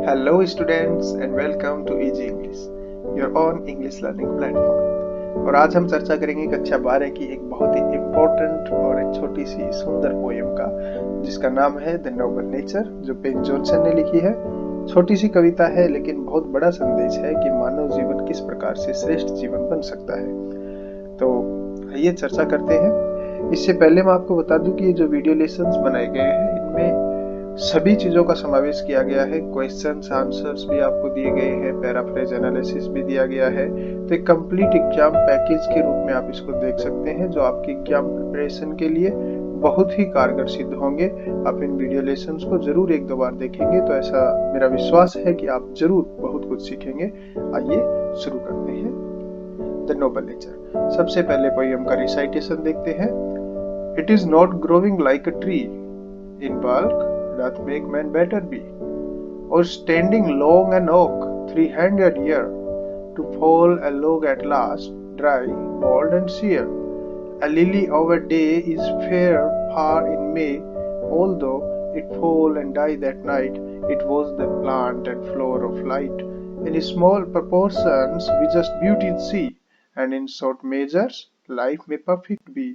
Hello students and welcome to Easy English, your own English learning platform। और आज हम चर्चा करेंगे कक्षा 12 की एक बहुत ही इम्पोर्टेंट और एक छोटी सी सुंदर पोएम का, जिसका नाम है द नोबल नेचर, जो पेन जॉनसन ने लिखी है। छोटी सी कविता है लेकिन बहुत बड़ा संदेश है कि मानव जीवन किस प्रकार से श्रेष्ठ जीवन बन सकता है। तो आइए चर्चा करते हैं। इससे पहले मैं आपको बता दूं कि ये जो वीडियो लेसन्स बनाए गए हैं इनमें सभी चीजों का समावेश किया गया है। क्वेश्चंस आंसर्स भी आपको दिए गए हैं, पैराफ्रेज एनालिसिस भी दिया गया है। तो एक कंप्लीट एग्जाम पैकेज के रूप में आप इसको देख सकते हैं, जो आपकी एग्जाम प्रिपरेशन के लिए बहुत ही कारगर सिद्ध होंगे। आप इन वीडियो लेसन्स को जरूर एक दो बार देखेंगे तो ऐसा मेरा विश्वास है कि आप जरूर बहुत कुछ सीखेंगे। आइए शुरू करते हैं द नोबल नेचर। सबसे पहले पोएम का रिसाइटेशन देखते हैं। It is not growing like a tree in bulk doth make man better be, or standing long an oak 300 year, to fall a log at last, dry, bald and sere. A lily of a day is fair far in May, although it fall and die that night, it was the plant and flower of light. In small proportions we just beauty see, and in short measures life may perfect be.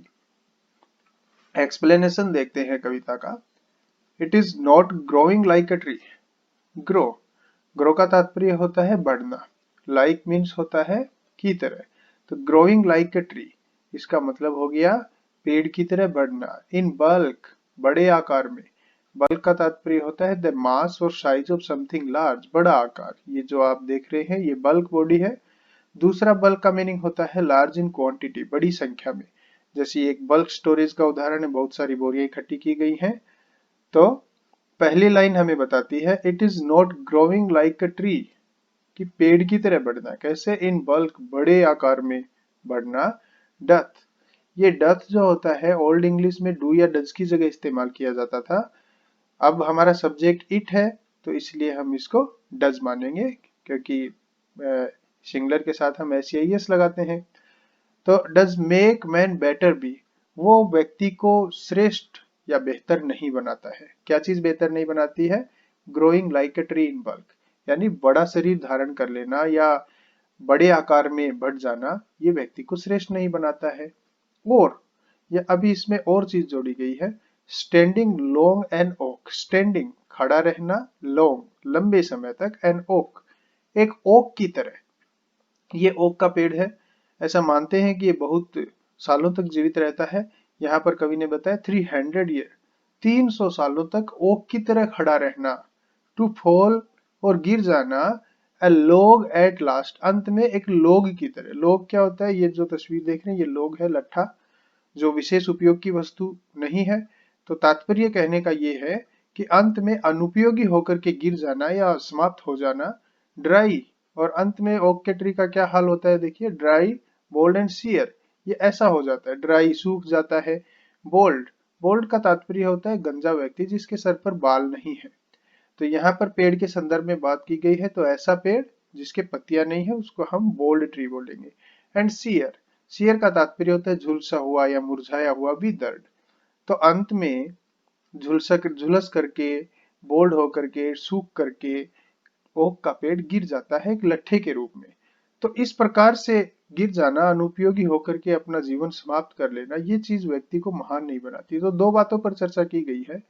Explanation देखते हैं कविता का। It is not growing like a tree. Grow का तात्पर्य होता है बढ़ना। Like means होता है की तरह। तो ग्रोइंग लाइक अ ट्री इसका मतलब हो गया पेड़ की तरह बढ़ना। इन बल्क बड़े आकार में। बल्क का तात्पर्य होता है द मास और साइज ऑफ समथिंग लार्ज, बड़ा आकार। ये जो आप देख रहे हैं ये बल्क बॉडी है। दूसरा बल्क का मीनिंग होता है लार्ज इन क्वांटिटी, बड़ी संख्या में। जैसे एक बल्क स्टोरेज का उदाहरण है, बहुत सारी बोरियां इकट्ठी की गई हैं। तो पहली लाइन हमें बताती है it is not growing like a tree, कि पेड़ की तरह बढ़ना। कैसे? इन बल्क बड़े आकार में बढ़ना। डथ, ये डथ जो होता है ओल्ड इंग्लिश में डू या डज की जगह इस्तेमाल किया जाता था। अब हमारा सब्जेक्ट इट है तो इसलिए हम इसको डज मानेंगे, क्योंकि सिंगुलर के साथ हम एस लगाते हैं। तो does make man better be, वो व्यक्ति को श्रेष्ठ या बेहतर नहीं बनाता है। क्या चीज बेहतर नहीं बनाती है? Growing like a tree in bulk, यानी बड़ा शरीर धारण कर लेना या बड़े आकार में बढ़ जाना, ये व्यक्ति को श्रेष्ठ नहीं बनाता है। और ये अभी इसमें और चीज जोड़ी गई है, standing long an oak. Standing खड़ा रहना, लॉन्ग लंबे समय तक, एन ओक एक ओक की तरह। ये ओक का पेड़ है, ऐसा मानते हैं कि ये बहुत सालों तक जीवित रहता है। यहाँ पर कवि ने बताया 300 ईयर, 300 सालों तक ओक की तरह खड़ा रहना। टू फॉल और गिर जाना, ए लॉग एट लास्ट, अंत में एक लॉग की तरह। लॉग क्या होता है? ये जो तस्वीर देख रहे हैं ये लॉग है, लट्ठा, जो विशेष उपयोग की वस्तु नहीं है। तो तात्पर्य कहने का ये है कि अंत में अनुपयोगी होकर के गिर जाना या समाप्त हो जाना। ड्राई, और अंत में ओक के ट्री का क्या हाल होता है देखिए, ड्राई, बोल्ड एंड सियर, ये ऐसा हो जाता है। ड्राई सूख जाता है। बोल्ड, बोल्ड का तात्पर्य होता है गंजा व्यक्ति जिसके सर पर बाल नहीं है। तो यहाँ पर पेड़ के संदर्भ में बात की गई है, तो ऐसा पेड़ जिसके पत्तियां नहीं है उसको हम बोल्ड ट्री बोलेंगे। एंड सियर, सियर का तात्पर्य होता है झुलसा हुआ या मुरझाया हुआ विदर्ड। तो अंत में झुलस करके, बोल्ड होकर के, सूख करके ओक का पेड़ गिर जाता है एक लट्ठे के रूप में। तो इस प्रकार से गिर जाना, अनुपयोगी होकर के अपना जीवन समाप्त कर लेना, ये चीज व्यक्ति को महान नहीं बनाती। तो दो बातों पर चर्चा की गई है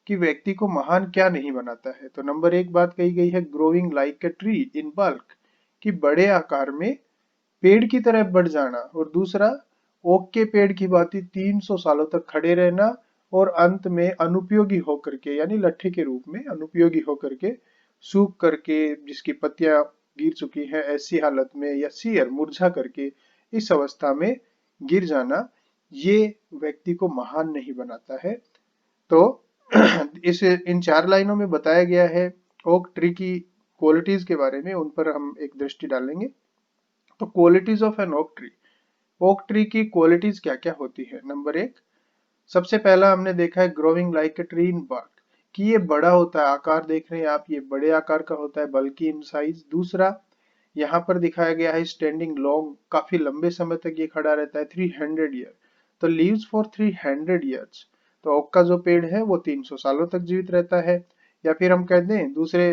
कि व्यक्ति को महान क्या नहीं बनाता है। तो नंबर एक बात कही गई है growing like a tree in bulk, कि बड़े आकार में पेड़ की तरह बढ़ जाना। और दूसरा ओक के पेड़ की भांति 300 सालों तक खड़े रहना और अंत में अनुपयोगी होकर के, यानी लट्ठे के रूप में अनुपयोगी होकर के, सूख करके, जिसकी पत्तियां गिर चुकी हैं ऐसी हालत में, या सियर मुरझा करके इस अवस्था में गिर जाना, ये व्यक्ति को महान नहीं बनाता है। तो इन 4 लाइनों में बताया गया है ओक ट्री की क्वालिटीज के बारे में, उन पर हम एक दृष्टि डालेंगे। तो qualities of an oak tree, oak tree की क्वालिटीज क्या क्या होती है। नंबर एक, सबसे पहला हमने देखा है growing like a tree in bulk, कि ये बड़ा होता है। आकार देख रहे हैं आप, ये बड़े आकार का होता है, बल्कि इन साइज। दूसरा यहाँ पर दिखाया गया है स्टैंडिंग लॉन्ग, काफी लंबे समय तक ये खड़ा रहता है, 300 ईयर, तो लीव्स फॉर 300 ईयर्स। तो ओक का जो पेड़ है वो 300 सालों तक जीवित रहता है। या फिर हम कहते हैं दूसरे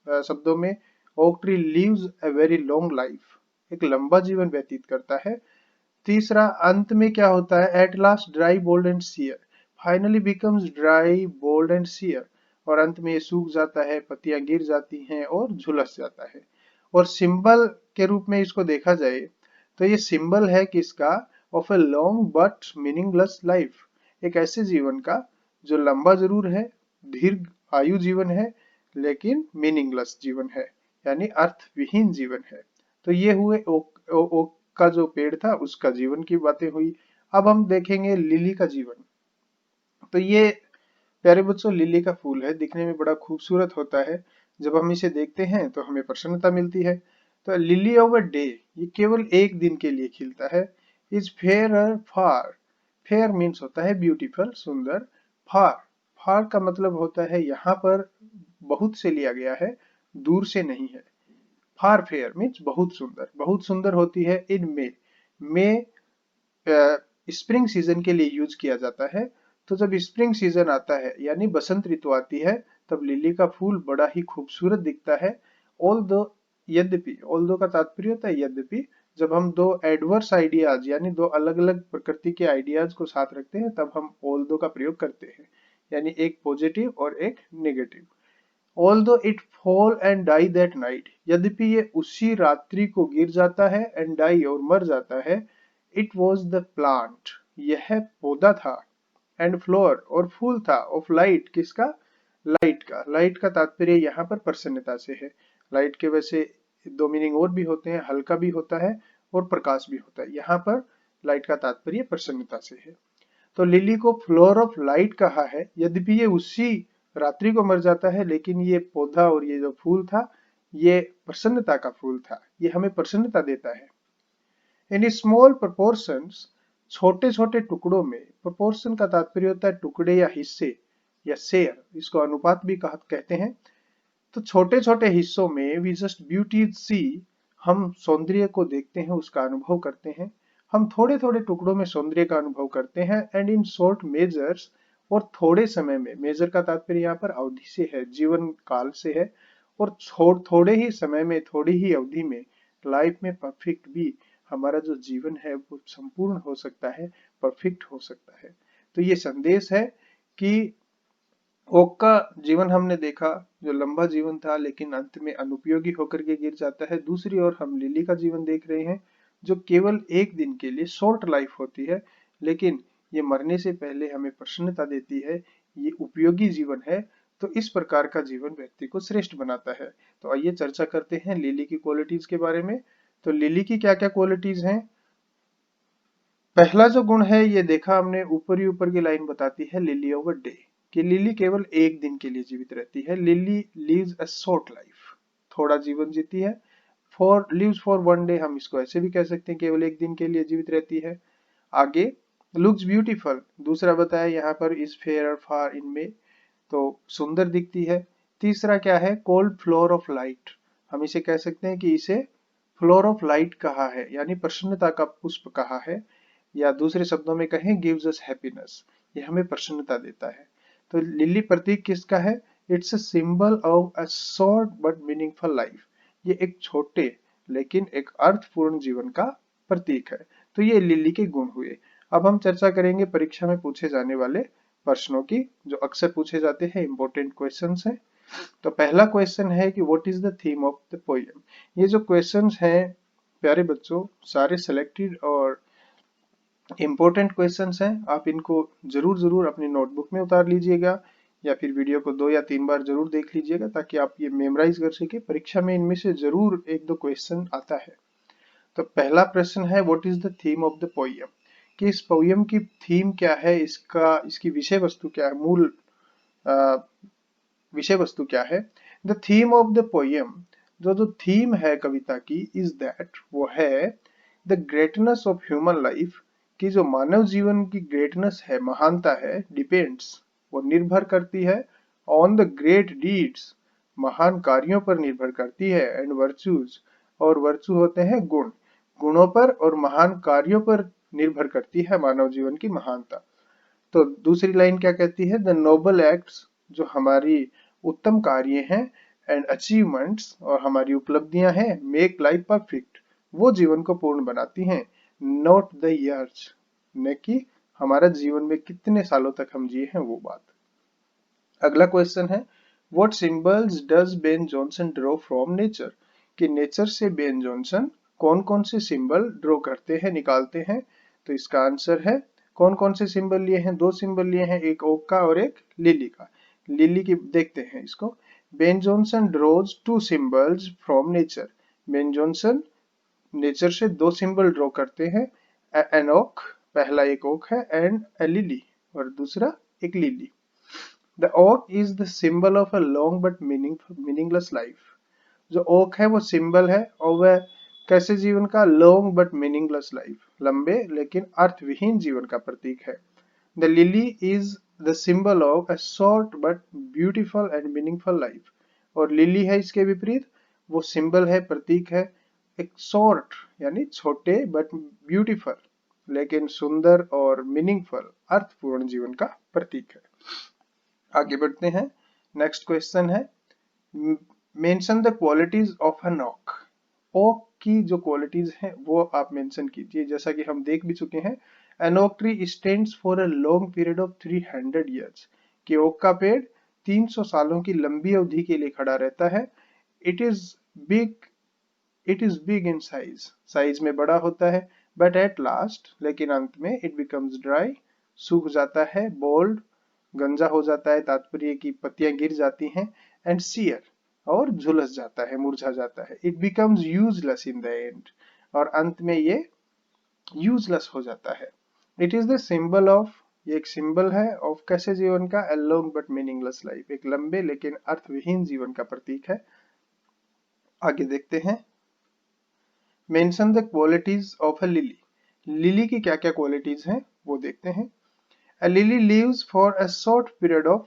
शब्दों में oak tree lives a very long life, एक लंबा जीवन व्यतीत करता है। तीसरा, अंत में क्या होता है, at last dry bald and sere, finally becomes dry bald and sere, और अंत में ये सूख जाता है, पत्तियां गिर जाती हैं और झुलस जाता है। और सिंबल के रूप में इसको देखा जाए तो ये सिंबल है किसका, of a long but meaningless life, एक ऐसे जीवन का जो लंबा जरूर है, दीर्घ आयु जीवन है, लेकिन मीनिंगलेस जीवन है, यानी अर्थ विहीन जीवन है। तो ये हुए ओक का जो पेड़ था उसका जीवन की बातें हुई। अब हम देखेंगे लिली का जीवन। तो ये प्यारे बच्चों लिली का फूल है, दिखने में बड़ा खूबसूरत होता है। जब हम इसे देखते हैं तो हमें प्रसन्नता मिलती है। तो लिली ऑफ अ डे, ये केवल एक दिन के लिए खिलता है। Is fair far, fair means होता है ब्यूटीफुल, सुंदर। फार, फार का मतलब होता है यहाँ पर बहुत से लिया गया है, दूर से नहीं है। फार फेयर मीन्स बहुत सुंदर, बहुत सुंदर होती है इन मे स्प्रिंग सीजन के लिए यूज किया जाता है। तो जब स्प्रिंग सीजन आता है यानी बसंत ऋतु आती है, तब लिली का फूल बड़ा ही खूबसूरत दिखता है। ऑल दो, यद्यपि, ऑल दो का तात्पर्य होता है यद्यपि, जब हम दो एडवर्स आइडियाज यानी दो अलग अलग प्रकृति के आइडियाज को साथ रखते हैं तब हम ऑल दो का प्रयोग करते हैं, यानी एक पॉजिटिव और एक negative. Although it fall and die that night, यद्यपि ये उसी रात्रि को गिर जाता है, and die और मर जाता है, it was the plant, यह पौधा था, and flower और फूल था, of light, किसका, लाइट का। लाइट का तात्पर्य यहाँ पर प्रसन्नता से है। लाइट के वैसे दो मीनिंग और भी होते हैं, हल्का भी होता है और प्रकाश भी होता है। यहाँ पर लाइट का तात्पर्य प्रसन्नता से है। तो लिली को फ्लोर ऑफ लाइट कहा है, यद्यपि ये उसी रात्रि को मर जाता है, लेकिन ये पौधा और ये जो फूल था ये प्रसन्नता का फूल था, ये हमें प्रसन्नता देता है। इन स्मॉल प्रोपोर्शंस, छोटे छोटे टुकड़ों में, प्रोपोर्शन का तात्पर्य होता है टुकड़े या हिस्से या शेयर, इसको अनुपात भी कहते हैं। तो छोटे छोटे हिस्सों में वी जस्ट ब्यूटी सी, हम सौंदर्य को देखते हैं, उसका अनुभव करते हैं। हम थोड़े थोड़े टुकड़ों में सौंदर्य का अनुभव करते हैं। एंड इन शॉर्ट मेजर्स, और थोड़े समय में, मेजर का तात्पर्य यहाँ पर अवधि से है, जीवन काल से है, और थोड़े ही समय में, थोड़ी ही अवधि में लाइफ में परफेक्ट भी, हमारा जो जीवन है वो संपूर्ण हो सकता है, परफेक्ट हो सकता है। तो ये संदेश है कि ओक का जीवन हमने देखा जो लंबा जीवन था लेकिन अंत में अनुपयोगी होकर के गिर जाता है। दूसरी ओर हम लिली का जीवन देख रहे हैं जो केवल एक दिन के लिए शॉर्ट लाइफ होती है, लेकिन ये मरने से पहले हमें प्रसन्नता देती है, ये उपयोगी जीवन है। तो इस प्रकार का जीवन व्यक्ति को श्रेष्ठ बनाता है। तो आइए चर्चा करते हैं लिली की क्वालिटीज के बारे में। तो लिली की क्या क्या क्वालिटीज हैं। पहला जो गुण है ये देखा हमने, ऊपर ही ऊपर की लाइन बताती है लिली ऑफ अ डे, कि लिली केवल एक दिन के लिए जीवित रहती है। Lily lives a short life, थोड़ा जीवन जीती है। For lives for one day, हम इसको ऐसे भी कह सकते हैं, केवल एक दिन के लिए जीवित रहती है। आगे, लुक्स ब्यूटीफुल, दूसरा बताया यहाँ पर, इज फेयर फार इन में, तो सुंदर दिखती है। तीसरा क्या है, कोल्ड फ्लोर ऑफ लाइट, हम इसे कह सकते हैं कि इसे फ्लोर ऑफ लाइट कहा है, यानी प्रसन्नता का पुष्प कहा है, या दूसरे शब्दों में कहें गिव्स अस हैप्पीनेस, ये हमें प्रसन्नता देता है। तो लिली प्रतीक किसका है, it's a symbol of a short but meaningful life, ये एक छोटे लेकिन एक अर्थपूर्ण जीवन का प्रतीक है। तो ये लिली के गुण हुए। अब हम चर्चा करेंगे परीक्षा में पूछे जाने वाले प्रश्नों की, जो अक्सर पूछे जाते हैं, इंपॉर्टेंट क्वेश्चंस हैं। तो पहला क्वेश्चन है कि what is the theme of the poem. ये जो क्वेश्चंस हैं प्यारे बच्चों, सारे सिलेक्टेड और इम्पोर्टेंट क्वेश्चंस हैं। आप इनको जरूर जरूर अपनी नोटबुक में उतार लीजिएगा, या फिर वीडियो को 2 या 3 बार जरूर देख लीजिएगा, ताकि आप ये मेमोराइज कर सके। परीक्षा में इनमें से जरूर एक दो क्वेश्चन आता है। तो पहला प्रश्न है, what is the theme of the poem, कि इस पोएम की थीम क्या है, इसकी विषय वस्तु क्या है, मूल विषय वस्तु क्या है। The theme of the poem, जो थीम है कविता की, इज दैट, वो है the greatness of human life, कि जो मानव जीवन की ग्रेटनेस है, महानता है, डिपेंड्स, वो निर्भर करती है, ऑन द ग्रेट डीड्स, महान कार्यों पर निर्भर करती है, एंड वर्च्यूज, और वर्चू होते हैं गुण, गुणों पर और महान कार्यों पर निर्भर करती है मानव जीवन की महानता। तो दूसरी लाइन क्या कहती है, द नोबल एक्ट्स, जो हमारी उत्तम कार्य हैं, एंड अचीवमेंट्स और हमारी उपलब्धियां हैं मेक लाइफ परफेक्ट, वो जीवन को पूर्ण बनाती हैं, नॉट द ईयर्स, न कि हमारा जीवन में कितने सालों तक हम जिए हैं वो बात। अगला क्वेश्चन है what symbols does Ben Jonson draw from nature, कि नेचर से बेन जॉनसन कौन कौन से सिंबल ड्रॉ करते हैं, निकालते हैं। तो इसका आंसर है कौन कौन से सिंबल लिए हैं, दो सिंबल लिए हैं, एक ओक का और एक लिली का। लिली की देखते हैं इसको। Ben Jonson draws two symbols from nature, Ben Jonson nature से दो सिंबल ड्रॉ करते हैं, एन ओक, पहला एक ओक है, एंड ए लिली और दूसरा एक lily. The oak is the symbol of a long but meaningless life. जो ओक है वो सिंबल है और वह कैसे जीवन का, लॉन्ग बट मीनिंगलेस लाइफ, लंबे लेकिन अर्थविहीन जीवन का प्रतीक है। The lily is the symbol of a short but beautiful and meaningful life, और लिली है इसके विपरीत, वो सिंबल है, प्रतीक है एक शॉर्ट यानी छोटे बट ब्यूटीफुल लेकिन सुंदर और मीनिंगफुल अर्थपूर्ण जीवन का प्रतीक है। आगे बढ़ते हैं। नेक्स्ट क्वेश्चन है mention the qualities of an oak, oak की जो क्वालिटीज हैं वो आप मेंशन कीजिए। जैसा कि हम देख भी चुके हैं, an oak tree stands for a long period of 300 years, कि ओक का पेड़ 300 सालों की लंबी अवधि के लिए खड़ा रहता है। It is big, it is big in size, size में बड़ा होता है, बट एट लास्ट, लेकिन अंत में, इट बिकम्स ड्राई, सूख जाता है, बोल्ड, गंजा हो जाता है, तात्पर्य की पत्तियां गिर जाती हैं, एंड सियर, और झुलस जाता है, मुरझा जाता है, it becomes useless in the and, और अंत में ये यूजलेस हो जाता है। It is the symbol of, ये एक सिंबल है ऑफ कैसे जीवन का, a long but meaningless life, एक लंबे लेकिन अर्थविहीन जीवन का प्रतीक है। आगे देखते हैं mention the qualities of a lily, lily की क्या क्या क्वालिटीज हैं वो देखते हैं। A lily lives for a short period of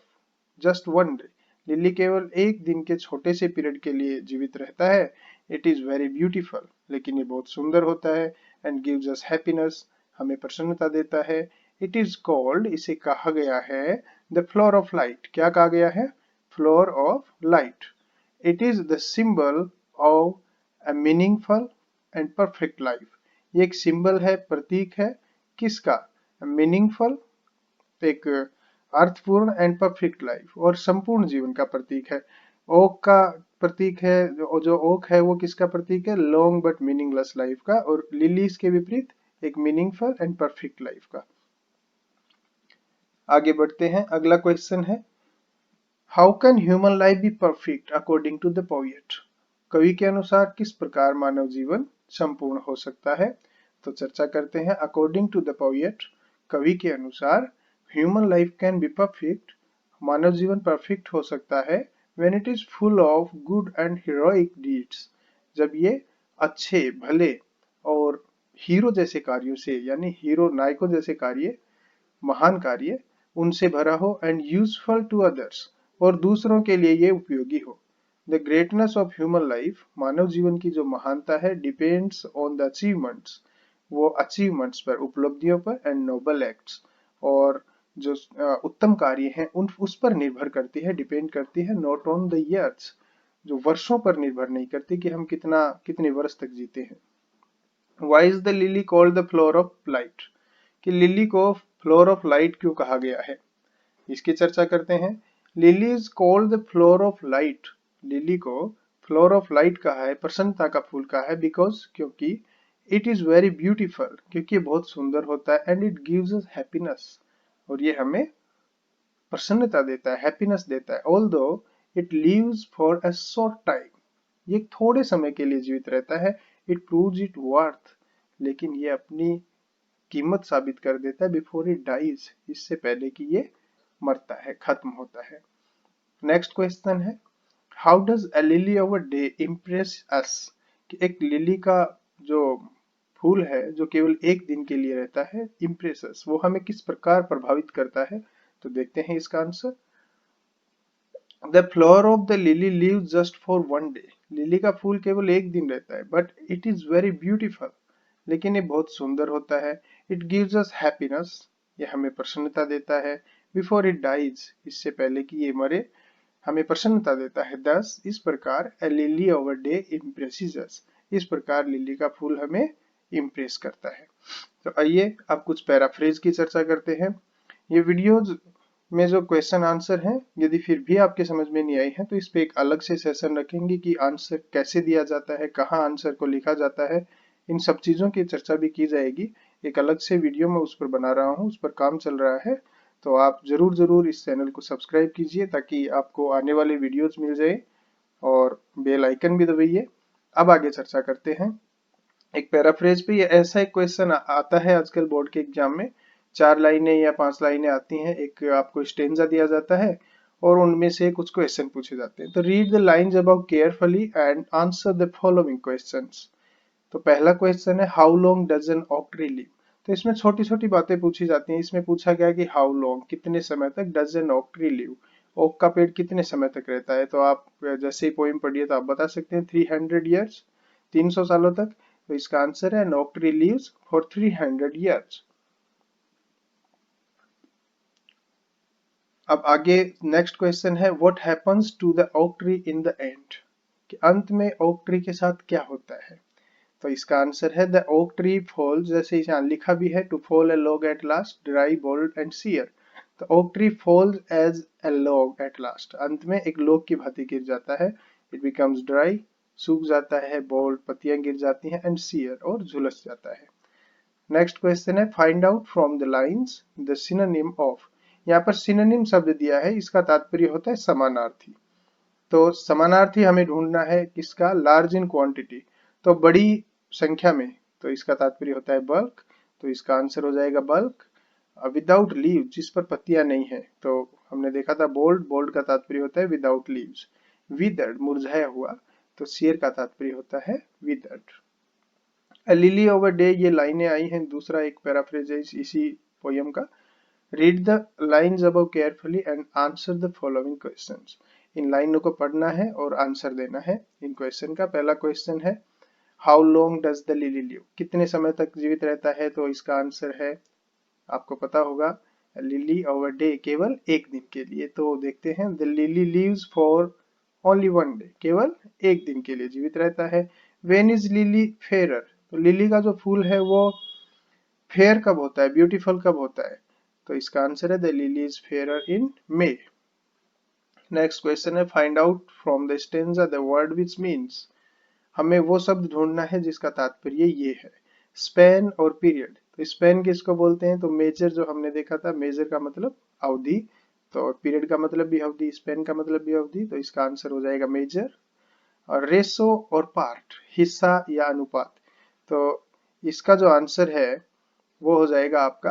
just one day. Lily केवल एक दिन के छोटे से पीरियड के लिए जीवित रहता है। It is very beautiful, लेकिन ये बहुत सुंदर होता है, and gives us happiness, हमें प्रसन्नता देता है। It is called, इसे कहा गया है, the flower of light, क्या कहा गया है, flower of light. It is the symbol of a meaningful and perfect life. ये एक सिंबल है, प्रतीक है, किसका, मीनिंगफुल, एक अर्थपूर्ण एंड परफेक्ट लाइफ, और संपूर्ण जीवन का प्रतीक है। ओक का प्रतीक है, जो ओक है वो किसका प्रतीक है, लॉन्ग बट मीनिंगलेस लाइफ का, और लिलीज के विपरीत एक मीनिंगफुल एंड परफेक्ट लाइफ का। आगे बढ़ते हैं। अगला क्वेश्चन है how can human life be perfect according to the poet, कवि के अनुसार किस प्रकार मानव जीवन संपूर्ण हो सकता है। तो चर्चा करते हैं। अकॉर्डिंग टू द पोएट, कवि के अनुसार human life can be perfect, मानव जीवन परफेक्ट हो सकता है when it is full of good and heroic deeds, जब ये अच्छे, भले और हीरो जैसे कार्यों से, यानी हीरो नायकों जैसे कार्य, महान कार्य उनसे भरा हो, एंड यूजफुल टू अदर्स, और दूसरों के लिए ये उपयोगी हो। The greatness of human life, मानव जीवन की जो महानता है, डिपेंड्स ऑन द अचीवमेंट्स, वो अचीवमेंट्स पर, उपलब्धियों पर, एंड नोबल एक्ट्स, और जो उत्तम कार्य हैं उन उस पर निर्भर करती है, डिपेंड करती है, नॉट ऑन द ईयर्स, जो वर्षों पर निर्भर नहीं करती कि हम कितने वर्ष तक जीते हैं। Why is the lily called the flower of light, कि लिली को फ्लोर ऑफ लाइट क्यों कहा गया है, इसकी चर्चा करते हैं। Lily is called the flower of light, lily को फ्लोर ऑफ लाइट कहा है, प्रसन्नता का फूल कहा है, बिकॉज, क्योंकि, इट इज वेरी ब्यूटीफुल, क्योंकि बहुत सुंदर होता है, and it gives us happiness, और ये हमें प्रसन्नता देता है, हैप्पीनेस देता है। Although it lives for a short time, ये थोड़े समय के लिए जीवित रहता है, इट प्रूव्स इट वर्थ, लेकिन ये अपनी कीमत साबित कर देता है, बिफोर इट डाइज, इससे पहले कि ये मरता है, खत्म होता है। नेक्स्ट क्वेश्चन है how does a lily of a day impress us, कि एक लिली का जो फूल है जो केवल एक दिन के लिए रहता है, इम्प्रेस अस, वो हमें किस प्रकार प्रभावित करता है। तो देखते हैं इसका answer. The flower of the lily live just for one day, lily का फूल केवल एक दिन रहता है, but it is very beautiful, लेकिन ये बहुत सुंदर होता है। इट गिव्स अस हैप्पीनेस, ये हमें प्रसन्नता देता है, बिफोर इट डाइज, इससे पहले कि ये मरे, हमें प्रसन्नता देता है। दस इस प्रकार ए लिली ओवर डे इम्प्रेसेस अस, इस प्रकार लिली का फूल हमें इम्प्रेस करता है। तो आइए अब कुछ पैराफ्रेज की चर्चा करते हैं। ये वीडियोज में जो क्वेश्चन आंसर हैं, यदि फिर भी आपके समझ में नहीं आई है तो इस पे एक अलग से सेशन रखेंगे कि आंसर कैसे दिया जाता है, कहाँ आंसर को लिखा जाता है, इन सब चीजों की चर्चा भी की जाएगी। एक अलग से वीडियो मैं उस पर बना रहा हूँ, उस पर काम चल रहा है। तो आप जरूर इस चैनल को सब्सक्राइब कीजिए ताकि आपको आने वाले वीडियोज मिल जाए, और बेल आइकन भी दबाइए। अब आगे चर्चा करते हैं। एक पैराफ्रेज पे ये ऐसा एक क्वेश्चन आता है आजकल बोर्ड के एग्जाम में, 4 लाइनें या 5 लाइनें आती हैं, एक आपको स्टेंजा दिया जाता है और उनमें से कुछ क्वेश्चन पूछे जाते हैं। तो read the lines above carefully and answer the following questions. तो पहला क्वेश्चन है how long does an oak tree live. तो इसमें छोटी छोटी बातें पूछी जाती हैं। इसमें पूछा गया कि हाउ लॉन्ग, कितने समय तक, does an oak tree live, oak का पेड़ कितने समय तक रहता है। तो आप जैसे ही पोइम पढ़िए तो आप बता सकते हैं 300 ईयर्स, 300 सालों तक। तो इसका आंसर है an oak tree lives for 300 years. अब आगे नेक्स्ट क्वेश्चन है what happens to the oak tree in the end, कि अंत में ओक ट्री के साथ क्या होता है। तो इसका आंसर है द ओक ट्री फॉल्स, जैसे यहाँ लिखा भी है, to fall a log at last, dry bald and sere. तो oak tree falls as a log at last, अंत में एक लॉग की भांति गिर जाता है। इट बिकम्स ड्राई, सूख जाता है, बोल्ड, पत्तियां गिर जाती हैं, एंड सीयर, और झुलस जाता है। नेक्स्ट क्वेश्चन है find out from the lines the synonym of. यहाँ पर सिनोनिम शब्द दिया है, इसका तात्पर्य होता है समानार्थी। तो समानार्थी हमें ढूंढना है किसका, लार्ज इन क्वांटिटी, तो बड़ी संख्या में। तो इसका तात्पर्य होता है बल्क, तो इसका आंसर हो जाएगा बल्क। विदाउट लीव, जिस पर पत्तियां नहीं है, तो हमने देखा था बोल्ड, बोल्ड का तात्पर्य होता है विदाउट लीव्स। विदर्ड, मुरझाया हुआ, तो शेर का तात्पर्य होता है विदर्ड। अ लिली ओवर डे, ये लाइनें आई हैं, दूसरा एक पैराफ्रेज है इसी पोयम का। Read the lines above carefully and answer the following questions. इन लाइनों को पढ़ना है और आंसर देना है इन क्वेश्चन का। पहला क्वेश्चन है how long does the lily live, कितने समय तक जीवित रहता है। तो इसका आंसर है, आपको पता होगा, लिली ओवर डे, केवल एक दिन के लिए। तो देखते हैं, the lily lives for only one day, केवल एक दिन के लिए जीवित रहता है। व्हेन इज लिली फेयरर, तो लिली का जो फूल है वो फेयर कब होता है, ब्यूटीफुल कब होता है। तो इसका आंसर है the lily is fairer in May. Next question है find out from the stanza the word which means. हमें वो शब्द ढूंढना है जिसका तात्पर्य ये है। स्पैन और पीरियड, तो स्पैन किसको बोलते हैं, तो मेजर, जो हमने देखा था, मेजर का मतलब अवधि, तो पीरियड का मतलब भी अवधि, स्पैन का मतलब भी अवधि। तो इसका आंसर हो जाएगा मेजर। और रेशो और पार्ट, हिस्सा या अनुपात, तो इसका जो आंसर है वो हो जाएगा आपका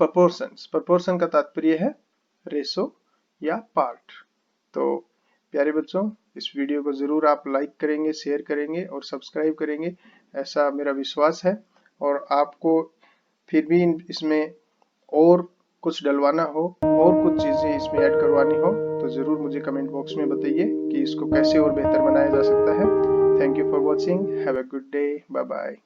प्रोपोर्शंस। प्रोपोर्शन का तात्पर्य है रेशो या पार्ट। तो प्यारे बच्चों, इस वीडियो को जरूर आप लाइक करेंगे, शेयर करेंगे और सब्सक्राइब करेंगे, ऐसा मेरा विश्वास है। और आपको फिर भी इसमें और कुछ डलवाना हो और कुछ चीजें इसमें ऐड करवानी हो तो जरूर मुझे कमेंट बॉक्स में बताइए कि इसको कैसे और बेहतर बनाया जा सकता है। Thank you for watching, have a good day, bye bye.